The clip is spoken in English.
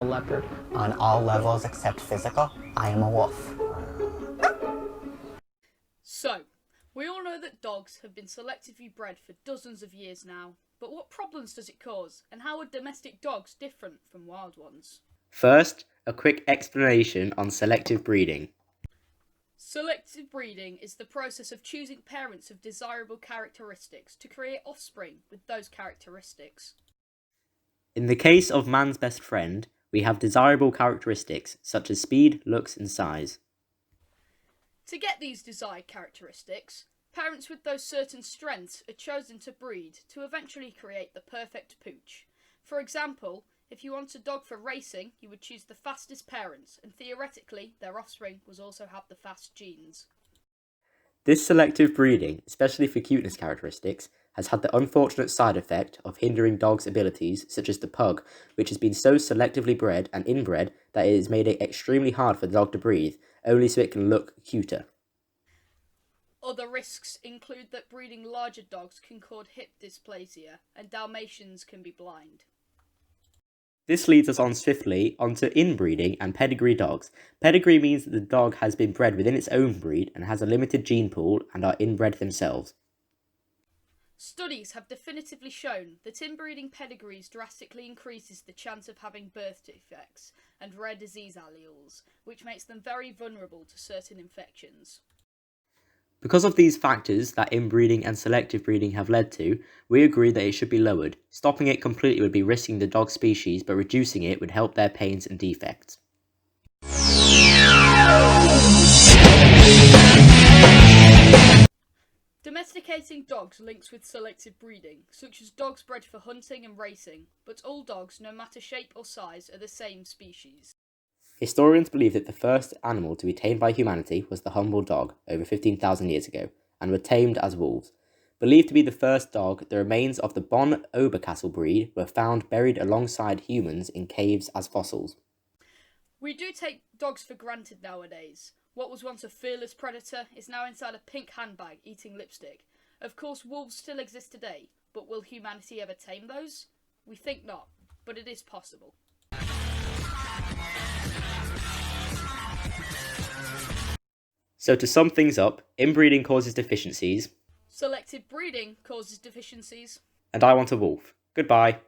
Leopard on all levels except physical. I am a wolf. So, we all know that dogs have been selectively bred for dozens of years now, but what problems does it cause, and how are domestic dogs different from wild ones? First, a quick explanation on selective breeding. Selective breeding is the process of choosing parents of desirable characteristics to create offspring with those characteristics. In the case of man's best friend, we have desirable characteristics such as speed, looks, and size. To get these desired characteristics, parents with those certain strengths are chosen to breed to eventually create the perfect pooch. For example, if you want a dog for racing, you would choose the fastest parents, and theoretically, their offspring will also have the fast genes. This selective breeding, especially for cuteness characteristics, has had the unfortunate side effect of hindering dogs' abilities, such as the pug, which has been so selectively bred and inbred that it has made it extremely hard for the dog to breathe, only so it can look cuter. Other risks include that breeding larger dogs can cause hip dysplasia, and Dalmatians can be blind. This leads us on swiftly onto inbreeding and pedigree dogs. Pedigree means that the dog has been bred within its own breed and has a limited gene pool and are inbred themselves. Studies have definitively shown that inbreeding pedigrees drastically increases the chance of having birth defects and rare disease alleles, which makes them very vulnerable to certain infections. Because of these factors that inbreeding and selective breeding have led to, we agree that it should be lowered. Stopping it completely would be risking the dog species, but reducing it would help their pains and defects. Domesticating dogs links with selective breeding, such as dogs bred for hunting and racing, but all dogs, no matter shape or size, are the same species. Historians believe that the first animal to be tamed by humanity was the humble dog, over 15,000 years ago, and were tamed as wolves. Believed to be the first dog, the remains of the Bonn Oberkassel breed were found buried alongside humans in caves as fossils. We do take dogs for granted nowadays. What was once a fearless predator is now inside a pink handbag eating lipstick. Of course, wolves still exist today, but will humanity ever tame those? We think not, but it is possible. So to sum things up, inbreeding causes deficiencies, Selective breeding causes deficiencies. and I want a wolf. Goodbye.